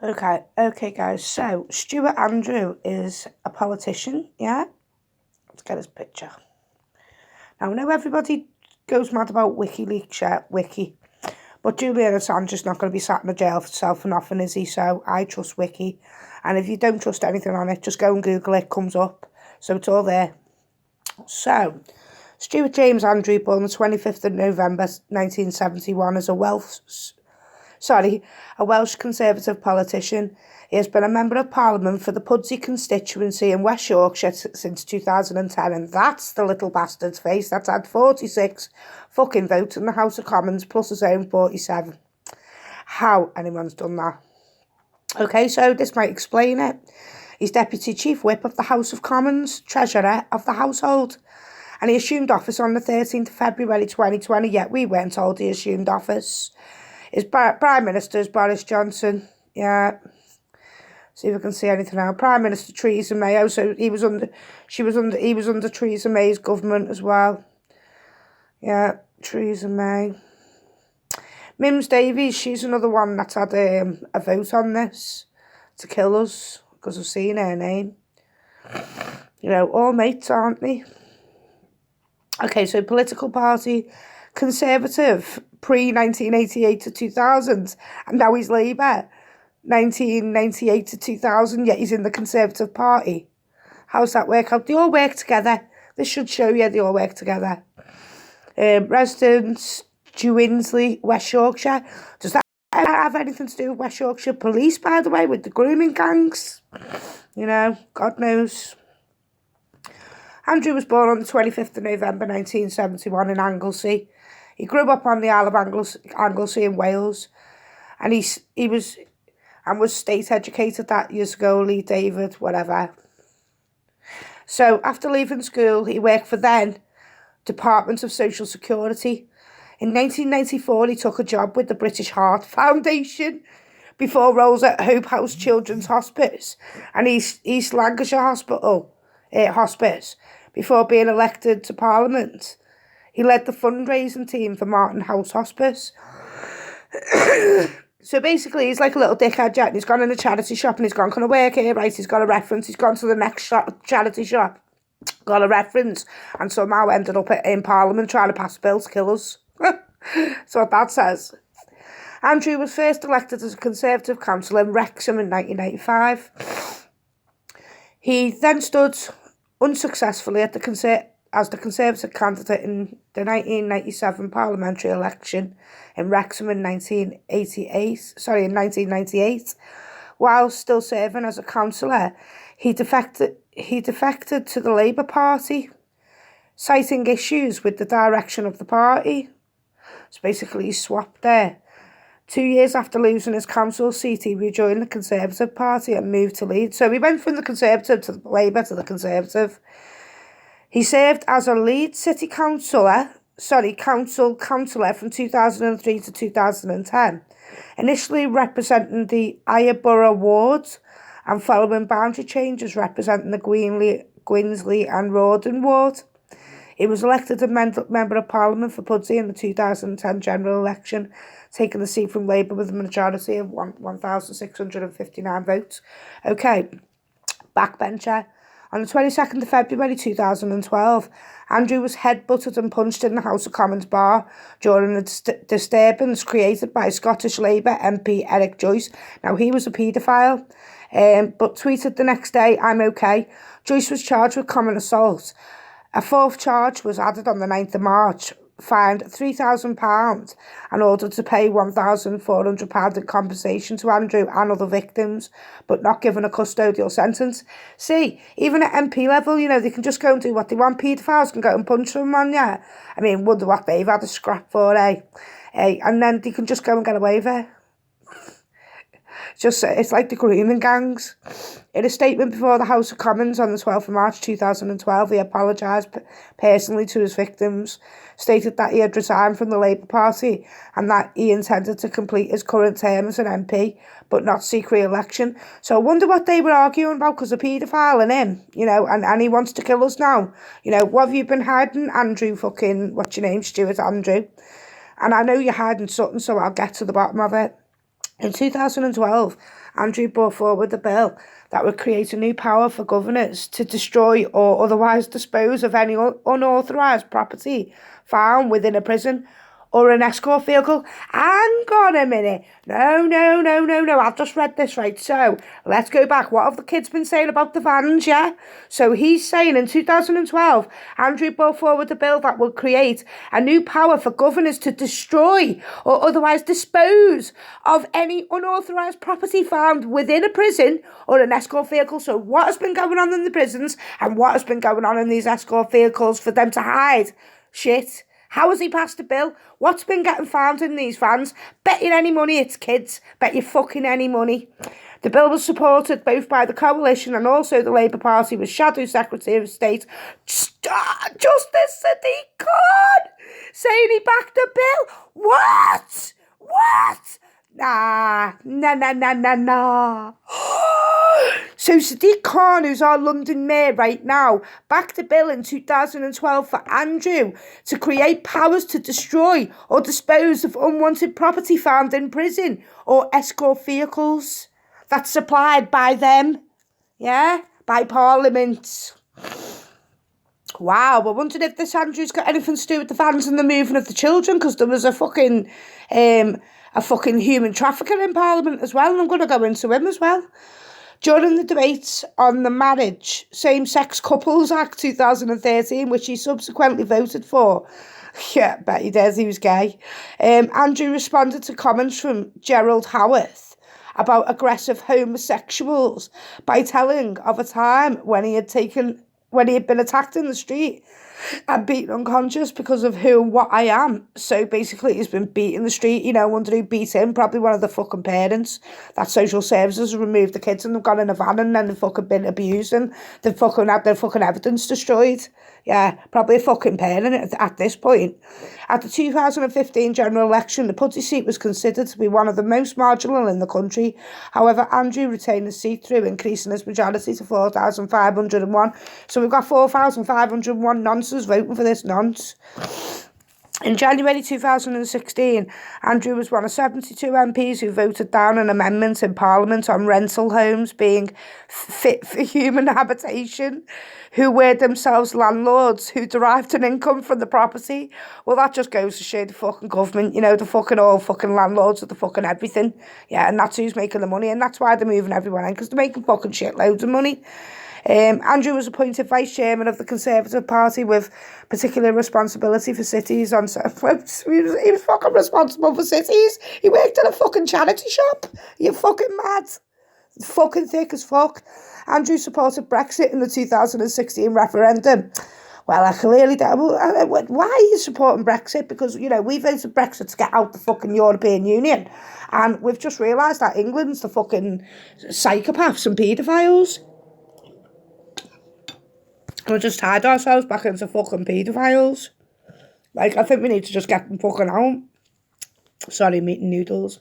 Okay, guys. So, Stuart Andrew is a politician, yeah? Let's get his picture. Now, I know everybody goes mad about WikiLeaks, yeah, Wiki. But Julian Assange is not going to be sat in a jail for self and nothing, is he? So, I trust Wiki. And if you don't trust anything on it, just go and Google it, comes up. So, it's all there. So, Stuart James Andrew, born the 25th of November 1971, is a Welsh Conservative politician. He has been a Member of Parliament for the Pudsey constituency in West Yorkshire since 2010, and that's the little bastard's face that's had 46 fucking votes in the House of Commons plus his own 47. How anyone's done that? Okay, so this might explain it. He's Deputy Chief Whip of the House of Commons, Treasurer of the Household, and he assumed office on the 13th of February 2020, yet we weren't told he assumed office. His Prime Minister is Boris Johnson. Yeah. See if I can see anything now. Prime Minister Theresa May. Oh, so he was under Theresa May's government as well. Yeah, Theresa May. Mims Davies, she's another one that's had a vote on this to kill us because I've seen her name. You know, all mates, aren't they? Okay, so political party, Conservative, pre-1988 to 2000, and now he's Labour, 1998 to 2000, yet he's in the Conservative Party. How's that work out? They all work together. This should show you they all work together. Residents, Dewinsley, West Yorkshire. Does that have anything to do with West Yorkshire Police, by the way, with the grooming gangs? You know, God knows. Andrew was born on the 25th of November 1971 in Anglesey. He grew up on the Isle of Anglesey in Wales, and he was state educated that years ago, Lee David, whatever. So after leaving school, he worked for then Department of Social Security. In 1994, he took a job with the British Heart Foundation before roles at Hope House Children's Hospice and East Lancashire Hospice before being elected to Parliament. He led the fundraising team for Martin House Hospice. So basically, he's like a little dickhead, and he's gone in a charity shop and he's gone, can I work here? Right, he's got a reference. He's gone to the next charity shop, got a reference, and somehow ended up in Parliament trying to pass a bill to kill us. That's what that says. Andrew was first elected as a Conservative councillor in Wrexham in 1985. He then stood unsuccessfully as the Conservative candidate in the 1997 parliamentary election in Wrexham in 1998. While still serving as a councillor, he defected to the Labour Party, citing issues with the direction of the party. So basically he swapped there. 2 years after losing his council seat, he rejoined the Conservative Party and moved to Leeds. So he went from the Conservative to the Labour to the Conservative. He served as a Leeds City councillor from 2003 to 2010, initially representing the Borough ward and following boundary changes representing the Gwynsley and Rawdon ward. He was elected a Member of Parliament for Pudsey in the 2010 general election, taking the seat from Labour with a majority of 1,659 votes. Okay, backbencher. On the 22nd of February 2012, Andrew was headbutted and punched in the House of Commons bar during a disturbance created by Scottish Labour MP Eric Joyce. Now, he was a paedophile, but tweeted the next day, I'm okay. Joyce was charged with common assault. A fourth charge was added on the 9th of March, fined £3,000 and ordered to pay £1,400 in compensation to Andrew and other victims, but not given a custodial sentence. See, even at MP level, you know, they can just go and do what they want. Paedophiles can go and punch someone, yeah. I mean, wonder what they've had a scrap for, eh? And then they can just go and get away with it. It's like the grooming gangs. In a statement before the House of Commons on the 12th of March 2012, he apologised personally to his victims, stated that he had resigned from the Labour Party and that he intended to complete his current term as an MP, but not seek re-election. So I wonder what they were arguing about, because a paedophile and him, you know, and he wants to kill us now. You know, what have you been hiding, Andrew fucking, what's your name, Stuart Andrew? And I know you're hiding something, so I'll get to the bottom of it. In 2012, Andrew brought forward a bill that would create a new power for governors to destroy or otherwise dispose of any unauthorised property found within a prison or an escort vehicle. Hang on a minute. No. I've just read this right. So let's go back. What have the kids been saying about the vans, yeah? So he's saying in 2012, Andrew brought forward a bill that will create a new power for governors to destroy or otherwise dispose of any unauthorised property found within a prison or an escort vehicle. So what has been going on in the prisons and what has been going on in these escort vehicles for them to hide shit? How has he passed a bill? What's been getting found in these vans? Bet you any money it's kids. Bet you fucking any money. The bill was supported both by the coalition and also the Labour Party, with Shadow Secretary of State Justice Sadiq Khan saying he backed the bill. What? Nah. So Sadiq Khan, who's our London mayor right now, backed a bill in 2012 for Andrew to create powers to destroy or dispose of unwanted property found in prison or escort vehicles that's supplied by them, yeah, by Parliament. Wow, I wondered if this Andrew's got anything to do with the vans and the moving of the children, because there was a fucking human trafficker in Parliament as well, and I'm going to go into him as well. During the debates on the Marriage Same-Sex Couples Act 2013, which he subsequently voted for, yeah, bet he did, he was gay, Andrew responded to comments from Gerald Howarth about aggressive homosexuals by telling of a time when he had been attacked in the street and beaten unconscious because of who and what I am. So basically he's been beat in the street, you know, wonder who beat him, probably one of the fucking parents. That social services removed the kids and they've gone in a van and then they've fucking been abused and they've fucking had their fucking evidence destroyed. Yeah, probably a fucking parent at this point. At the 2015 general election, the Putty seat was considered to be one of the most marginal in the country. However, Andrew retained the seat through increasing his majority to 4,501. So we've got 4,501 nonces voting for this nonce. In January 2016, Andrew was one of 72 MPs who voted down an amendment in Parliament on rental homes being fit for human habitation, who were themselves landlords who derived an income from the property. Well, that just goes to show the fucking government, you know, the fucking all fucking landlords of the fucking everything. Yeah, and that's who's making the money, and that's why they're moving everyone in, because they're making fucking shitloads of money. Andrew was appointed vice chairman of the Conservative Party with particular responsibility for cities. He was fucking responsible for cities. He worked at a fucking charity shop. You're fucking mad. Fucking thick as fuck. Andrew supported Brexit in the 2016 referendum. Well, I clearly don't. Why are you supporting Brexit? Because, you know, we voted Brexit to get out the fucking European Union. And we've just realised that England's the fucking psychopaths and paedophiles. We just tied ourselves back into fucking paedophiles. Like, I think we need to just get them fucking out. Sorry, I'm eating noodles.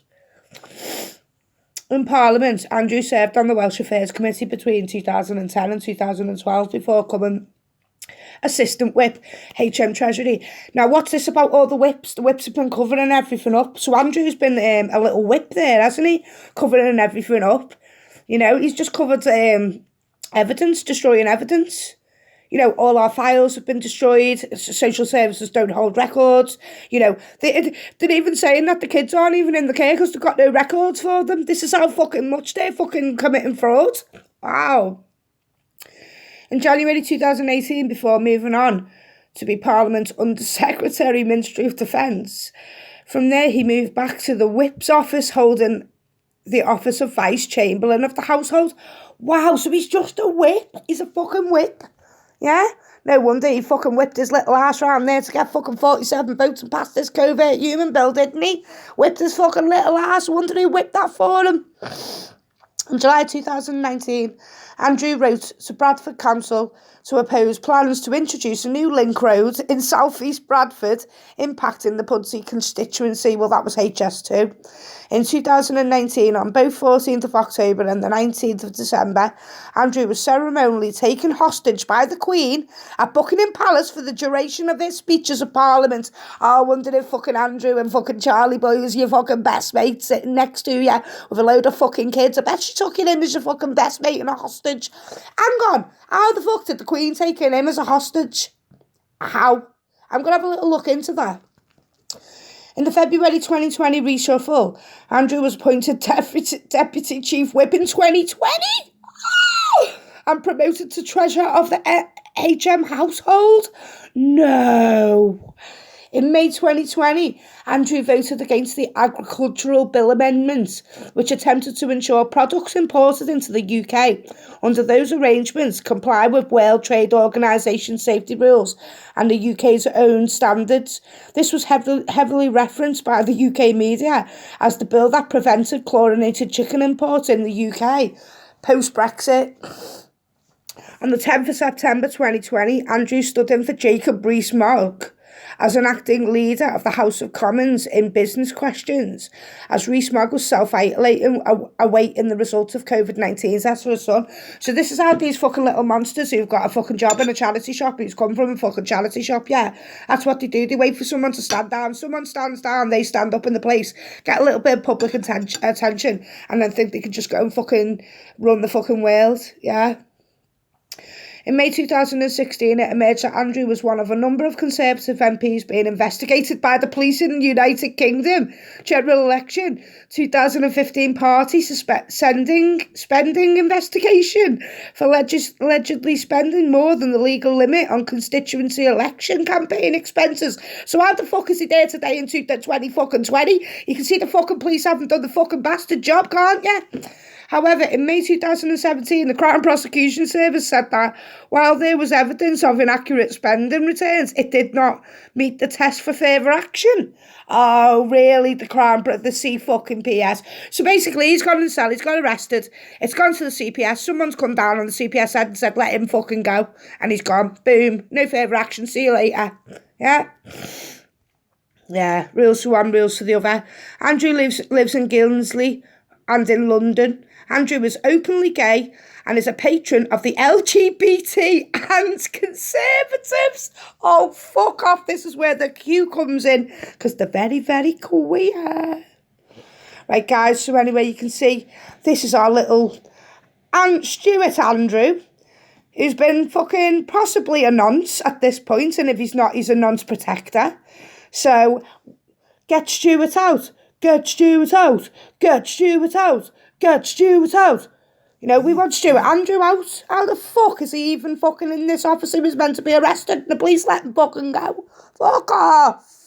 In Parliament, Andrew served on the Welsh Affairs Committee between 2010 and 2012 before becoming Assistant Whip, HM Treasury. Now, what's this about all the whips? The whips have been covering everything up. So Andrew's been a little whip there, hasn't he? Covering everything up. You know, he's just covered evidence, destroying evidence. You know, all our files have been destroyed. Social services don't hold records. You know, they're even saying that the kids aren't even in the care because they've got no records for them. This is how fucking much they're fucking committing fraud. Wow. In January 2018, before moving on to be Parliament's Under-Secretary, Ministry of Defence, from there he moved back to the Whip's office, holding the office of Vice Chamberlain of the Household. Wow, so he's just a whip. He's a fucking whip. Yeah? No wonder he fucking whipped his little ass round there to get fucking 47 votes and pass this covert human bill, didn't he? Whipped his fucking little ass. Wonder who whipped that for him. In July 2019, Andrew wrote to Bradford Council to oppose plans to introduce a new link road in South East Bradford, impacting the Pudsey constituency. Well, that was HS2. In 2019, on both 14th of October and the 19th of December, Andrew was ceremonially taken hostage by the Queen at Buckingham Palace for the duration of his speeches at Parliament. I wondered if fucking Andrew and fucking Charlie Boy was your fucking best mate sitting next to you with a load of fucking kids. I bet she took him as your fucking best mate and a hostage. Hang on, how the fuck did the Queen take him as a hostage? How? I'm going to have a little look into that. In the February 2020 reshuffle, Andrew was appointed Deputy Chief Whip in 2020 and promoted to Treasurer of the HM household. No. In May 2020, Andrew voted against the Agricultural Bill amendments, which attempted to ensure products imported into the UK under those arrangements comply with World Trade Organization safety rules and the UK's own standards. This was heavily referenced by the UK media as the bill that prevented chlorinated chicken imports in the UK post-Brexit. On the 10th of September 2020, Andrew stood in for Jacob Rees-Mogg as an acting leader of the House of Commons in business questions, as Rees-Mogg was self-isolating, awaiting the results of COVID-19 test for his son. So this is how these fucking little monsters who've got a fucking job in a charity shop, who's come from a fucking charity shop, yeah, that's what they do. They wait for someone to stand down. Someone stands down, they stand up in the place, get a little bit of public attention, and then think they can just go and fucking run the fucking world, yeah. In May 2016, it emerged that Andrew was one of a number of Conservative MPs being investigated by the police in the United Kingdom. General election 2015 party spending investigation for allegedly spending more than the legal limit on constituency election campaign expenses. So how the fuck is he there today in 2020? You can see the fucking police haven't done the fucking bastard job, can't you? However, in May 2017, the Crown Prosecution Service said that while there was evidence of inaccurate spending returns, it did not meet the test for further action. Oh, really? The C-fucking-PS. So basically, he's gone in cell, he's got arrested, it's gone to the CPS, someone's come down on the CPS head and said, let him fucking go, and he's gone. Boom. No further action. See you later. Yeah? Yeah. Rules for one, rules for the other. Andrew lives in Guildesley and in London. Andrew is openly gay and is a patron of the LGBT and Conservatives. Oh, fuck off. This is where the Q comes in, because they're very, very queer. Right, guys, so anyway, you can see this is our little Stewart Andrew, who's been fucking possibly a nonce at this point, and if he's not, he's a nonce protector. So, get Stewart out. Get Stewart out. Get Stewart out. Get Stewart out. You know, we want Stewart Andrew out. How the fuck is he even fucking in this office? He was meant to be arrested. The police let him fucking go. Fuck off.